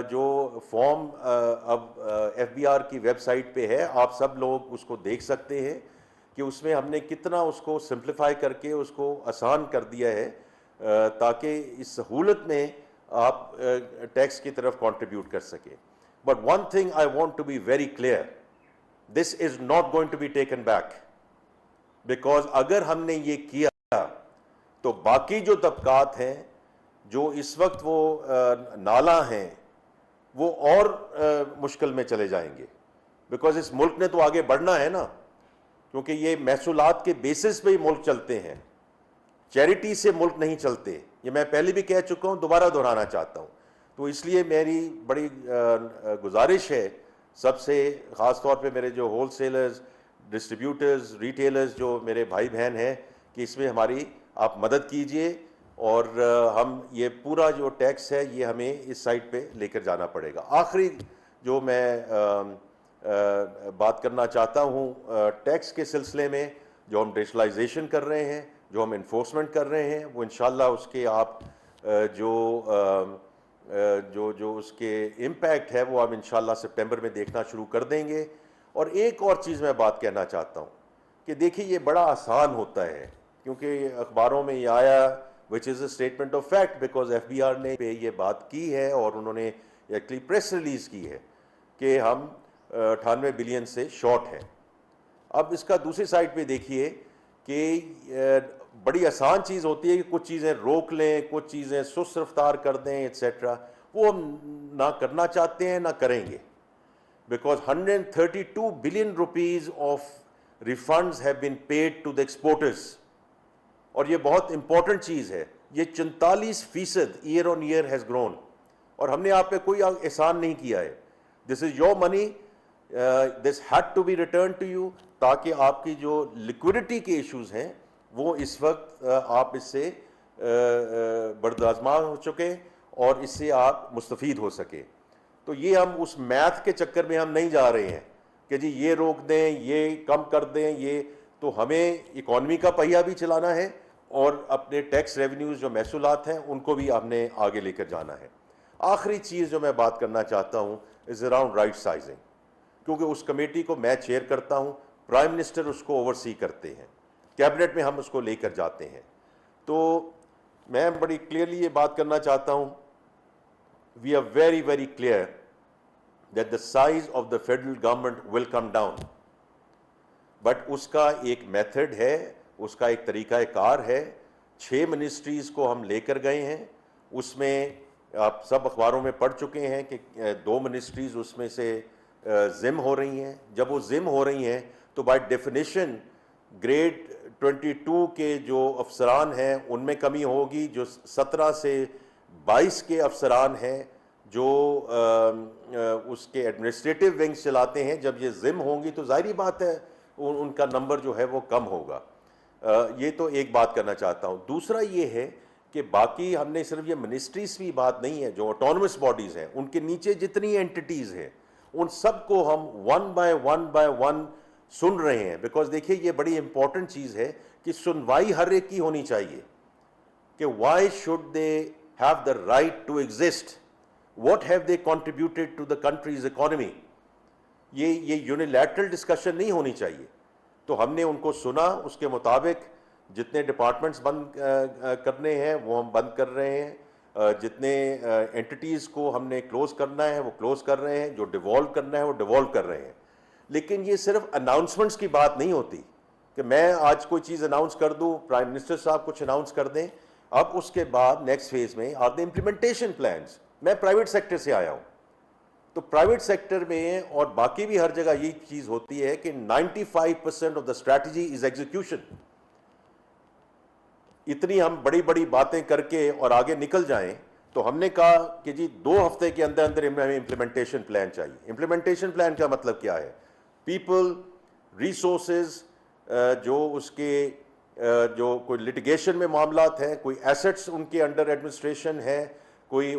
जो फॉर्म अब FBR की वेबसाइट पे है, आप सब लोग उसको देख सकते हैं कि उसमें हमने कितना उसको सिंप्लीफाई करके उसको आसान कर दिया है, ताकि इस सहूलत में आप टैक्स की तरफ कंट्रीब्यूट कर सकें. But one thing I want to be very clear, this is not going to be taken back, because अगर हमने ये किया तो बाकी जो तबकात हैं जो इस वक्त वो नाला हैं वो और मुश्किल में चले जाएंगे. बिकॉज इस मुल्क ने तो आगे बढ़ना है ना, क्योंकि ये महसूलात के बेसिस पे ही मुल्क चलते हैं, चैरिटी से मुल्क नहीं चलते. ये मैं पहले भी कह चुका हूँ, दोबारा दोहराना चाहता हूँ. तो इसलिए मेरी बड़ी गुजारिश है सबसे, ख़ास तौर पे मेरे जो होलसेलर्स, डिस्ट्रीब्यूटर्स, रिटेलर्स जो मेरे भाई बहन हैं, कि इसमें हमारी आप मदद कीजिए और हम ये पूरा जो टैक्स है ये हमें इस साइड पे लेकर जाना पड़ेगा. आखिरी जो मैं बात करना चाहता हूँ टैक्स के सिलसिले में, जो हम डिजिटलाइजेशन कर रहे हैं, जो हम इन्फोर्समेंट कर रहे हैं, वो इंशाल्लाह उसके आप जो उसके इम्पैक्ट है वो आप इंशाल्लाह सितंबर में देखना शुरू कर देंगे. और एक और चीज़ मैं बात कहना चाहता हूँ कि देखिए ये बड़ा आसान होता है, क्योंकि अखबारों में ये आया, which is a statement of fact, because FBR ने पे ये बात की है और उन्होंने एक्चुअली प्रेस रिलीज़ की है कि हम 98 बिलियन से शॉर्ट हैं. अब इसका दूसरी साइड पे देखिए कि बड़ी आसान चीज़ होती है कि कुछ चीज़ें रोक लें, कुछ चीज़ें सुस्त रफ्तार कर दें, एट्सेट्रा. वो हम ना करना चाहते हैं, ना करेंगे, because 132 billion rupees of refunds have been paid to the exporters. और ये बहुत इंपॉर्टेंट चीज़ है, ये 44% year on year has grown, और हमने आप पे कोई एहसान नहीं किया है. This is your money, this had to be return to you, ताकि आपकी जो लिक्विडिटी के इश्यूज हैं वो इस वक्त आप इससे बर्दाश्त हो चुके और इससे आप मुस्तफ़ीद हो सके. तो ये हम उस मैथ के चक्कर में हम नहीं जा रहे हैं कि जी ये रोक दें, ये कम कर दें. ये तो हमें इकॉनमी का पहिया भी चलाना है और अपने टैक्स रेवेन्यूज़ जो महसूलात हैं उनको भी हमने आगे लेकर जाना है. आखिरी चीज़ जो मैं बात करना चाहता हूँ इज़ अराउंड राइट साइजिंग, क्योंकि उस कमेटी को मैं चेयर करता हूँ, प्राइम मिनिस्टर उसको ओवरसी करते हैं, कैबिनेट में हम उसको लेकर जाते हैं. तो मैं बड़ी क्लियरली ये बात करना चाहता हूँ, we are very very clear that the size of the federal government will come down, but उसका एक मेथड है, उसका एक तरीक़ाकार है. 6 मिनिस्ट्रीज़ को हम लेकर गए हैं, उसमें आप सब अखबारों में पढ़ चुके हैं कि 2 मिनिस्ट्रीज़ उसमें से जिम हो रही हैं. जब वो जिम हो रही हैं तो बाय डेफिनेशन ग्रेड 22 के जो अफसरान हैं उनमें कमी होगी. जो 17 से 22 के अफसरान हैं जो उसके एडमिनिस्ट्रेटिव विंग्स चलाते हैं, जब ये जिम होंगी तो जाहिर बात है उनका नंबर जो है वो कम होगा. ये तो एक बात करना चाहता हूँ. दूसरा ये है कि बाकी हमने सिर्फ ये मिनिस्ट्रीज की बात नहीं है, जो ऑटोनमस बॉडीज़ हैं उनके नीचे जितनी एंटिटीज़ हैं उन सबको हम वन बाय वन सुन रहे हैं. बिकॉज देखिए ये बड़ी इंपॉर्टेंट चीज़ है कि सुनवाई हर एक की होनी चाहिए कि why should they have the right to exist, what have they contributed to the country's economy. ये यूनिलैटरल डिस्कशन नहीं होनी चाहिए. तो हमने उनको सुना, उसके मुताबिक जितने डिपार्टमेंट्स बंद करने हैं वो हम बंद कर रहे हैं, जितने एंटिटीज़ को हमने क्लोज करना है वो क्लोज कर रहे हैं, जो डिवॉल्व करना है वो डिवॉल्व कर रहे हैं. लेकिन ये सिर्फ अनाउंसमेंट्स की बात नहीं होती कि मैं आज कोई चीज़ अनाउंस कर दूं, प्राइम मिनिस्टर साहब कुछ अनाउंस कर दें. अब उसके बाद नेक्स्ट फेज में आते इम्प्लीमेंटेशन प्लान्स. मैं प्राइवेट सेक्टर से आया हूँ, तो प्राइवेट सेक्टर में और बाकी भी हर जगह यही चीज़ होती है कि 95% of the strategy is execution. इतनी हम बड़ी बड़ी बातें करके और आगे निकल जाएं, तो हमने कहा कि जी 2 हफ्ते के अंदर अंदर हमें इम्प्लीमेंटेशन प्लान चाहिए. इम्प्लीमेंटेशन प्लान का मतलब क्या है? पीपल, रिसोर्सेज, जो उसके जो कोई लिटिगेशन में मामलात हैं, कोई एसेट्स उनके अंडर एडमिनिस्ट्रेशन है, कोई